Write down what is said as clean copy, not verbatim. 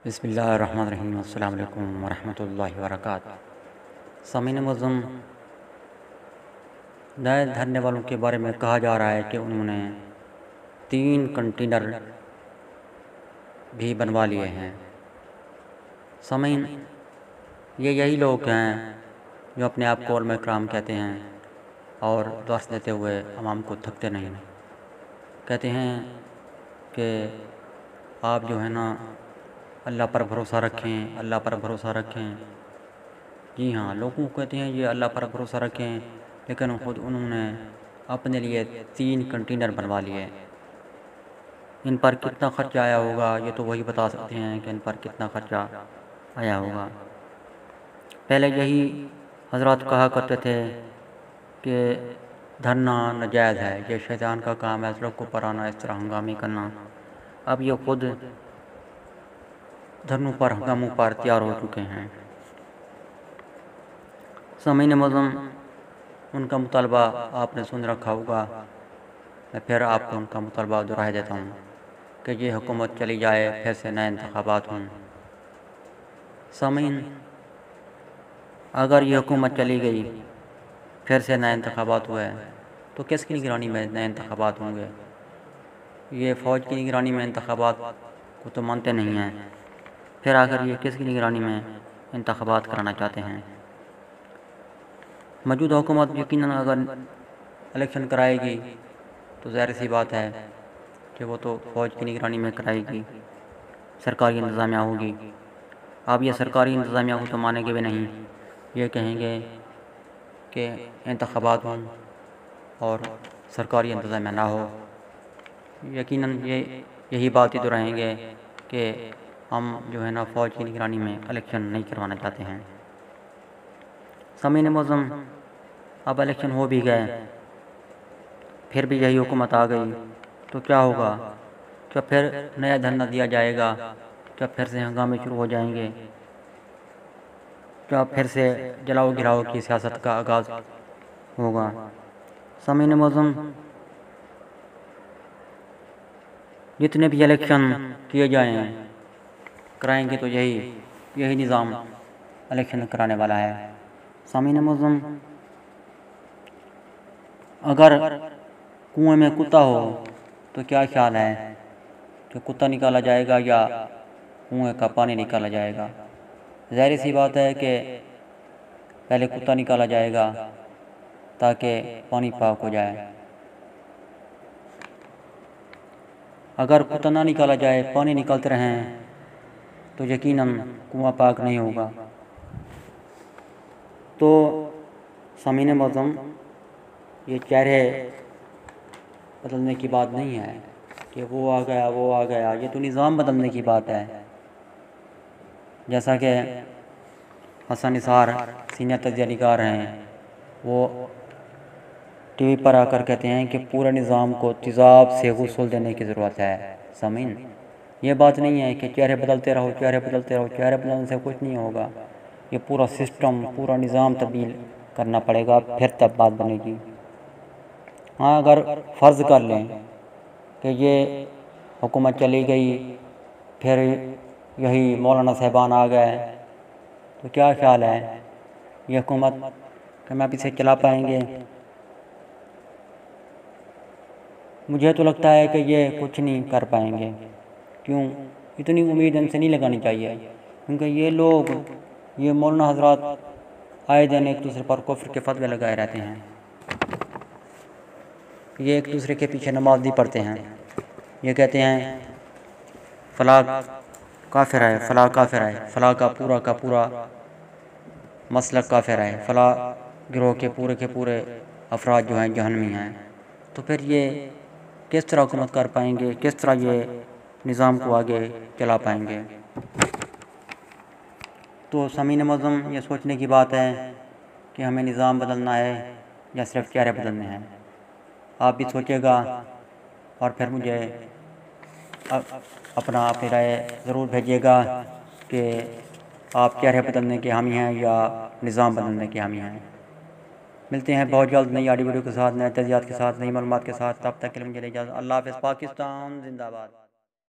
بسم اللہ الرحمن الرحیم۔ السلام علیکم ورحمۃ اللہ وبرکاتہ۔ سامعین معظم، نئے دھرنے والوں کے بارے میں کہا جا رہا ہے کہ انہوں نے 3 کنٹینر بھی بنوا لیے ہیں۔ سامعین، یہی لوگ ہیں جو اپنے آپ کو علماء کرام کہتے ہیں اور درس دیتے ہوئے عوام کو تھکتے نہیں، کہتے ہیں کہ آپ جو ہے نا اللہ پر بھروسہ رکھیں، اللہ پر بھروسہ رکھیں۔ جی ہاں، لوگوں کو کہتے ہیں یہ اللہ پر بھروسہ رکھیں، لیکن خود انہوں نے اپنے لیے 3 کنٹینر بنوا لیے۔ ان پر کتنا خرچہ آیا ہوگا یہ تو وہی بتا سکتے ہیں کہ ان پر کتنا خرچہ آیا ہوگا۔ پہلے یہی حضرات کہا کرتے تھے کہ دھرنا ناجائز ہے، یہ شیطان کا کام ہے، سڑک کو پر آنا، اس طرح ہنگامی کرنا۔ اب یہ خود دھرنوں پر ہنگاموں پر تیار ہو چکے ہیں۔ سامعین معظم، ان کا مطالبہ آپ نے سن رکھا ہوگا، میں پھر آپ کو ان کا مطالبہ دہرا دیتا ہوں کہ یہ حکومت چلی جائے، پھر سے نئے انتخابات ہوں۔ سامعین، اگر یہ حکومت چلی گئی، پھر سے نئے انتخابات ہوئے، تو کس کی نگرانی میں نئے انتخابات ہوں گے؟ یہ فوج کی نگرانی میں انتخابات کو تو مانتے نہیں ہیں، پھر آخر یہ کس کی نگرانی میں انتخابات کرانا چاہتے ہیں؟ موجودہ حکومت یقیناً اگر الیکشن کرائے گی تو ظاہر سی بات ہے کہ وہ تو فوج کی نگرانی میں کرائے گی، سرکاری انتظامیہ ہوگی۔ اب یہ سرکاری انتظامیہ کو تو مانیں گے بھی نہیں، یہ کہیں گے کہ انتخابات ہوں اور سرکاری انتظامیہ نہ ہو۔ یقیناً یہی بات ہی دہرائیں گے کہ ہم جو ہے نا فوج کی نگرانی میں الیکشن نہیں کروانا چاہتے ہیں۔ سامعین معظم، اب الیکشن ہو بھی گئے، پھر بھی یہی حکومت آ گئی تو کیا ہوگا؟ کیا پھر نیا دھرنا دیا جائے گا؟ کیا پھر سے ہنگامے شروع ہو جائیں گے؟ کیا پھر سے جلاؤ گراؤ کی سیاست کا آغاز ہوگا؟ سامعین معظم، جتنے بھی الیکشن کیے جائیں کرائیں گے تو یہی نظام الیکشن کرانے والا ہے۔ سامعین معظم، اگر کنویں میں کتا ہو تو کیا خیال ہے کہ کتا نکالا جائے گا یا کنویں کا پانی نکالا جائے گا؟ ظاہر سی بات ہے کہ پہلے کتا نکالا جائے گا تاکہ پانی پاک ہو جائے۔ اگر کتا نہ نکالا جائے، پانی نکالتے رہیں تو یقیناً کنواں پاک نہیں ہوگا۔ تو سامعین معظم، یہ چہرے بدلنے کی بات نہیں ہے کہ وہ آ گیا، یہ تو نظام بدلنے کی بات ہے۔ جیسا کہ حسن نثار سینئر تجزیہ نگار ہیں، وہ ٹی وی پر آ کر کہتے ہیں کہ پورے نظام کو تیزاب سے غسل دینے کی ضرورت ہے۔ سامعین، یہ بات نہیں ہے کہ چہرے بدلتے رہو، چہرے بدلنے سے کچھ نہیں ہوگا۔ یہ پورا سسٹم، پورا نظام تبدیل کرنا پڑے گا، پھر تب بات بنے گی۔ ہاں، اگر فرض کر لیں کہ یہ حکومت چلی گئی، پھر یہی مولانا صاحبان آ گئے، تو کیا خیال ہے یہ حکومت کامیابی سے چلا پائیں گے؟ مجھے تو لگتا ہے کہ یہ کچھ نہیں کر پائیں گے۔ کیوں؟ اتنی امید ان سے نہیں لگانی چاہیے، کیونکہ یہ لوگ، یہ مولانا حضرات آئے دن ایک دوسرے پر کفر کے فتوے لگائے رہتے ہیں۔ یہ ایک دوسرے کے پیچھے نماز نہیں پڑھتے ہیں، یہ کہتے ہیں فلاں کافر ہے، فلاں کافر ہے، فلاں کا پورا مسلک کافر ہے، فلاں گروہ کے پورے افراد جو ہیں جہنمی ہیں۔ تو پھر یہ کس طرح حکومت کر پائیں گے؟ کس طرح یہ نظام کو آگے چلا پائیں گے؟ تو سامعین معظم، یہ سوچنے کی بات ہے کہ ہمیں نظام بدلنا ہے یا صرف چہرے بدلنے ہیں۔ آپ بھی سوچے گا اور پھر مجھے اپنی رائے ضرور بھیجیے گا کہ آپ چہرے بدلنے کے حامی ہیں یا نظام بدلنے کے حامی ہیں۔ ملتے ہیں بہت جلد نئی آڈیو ویڈیو کے ساتھ، نئے تجزیات کے ساتھ، نئی معلومات کے ساتھ۔ تب تک کے لیے مجھے اجازت۔ اللہ حافظ۔ پاکستان زندہ باد۔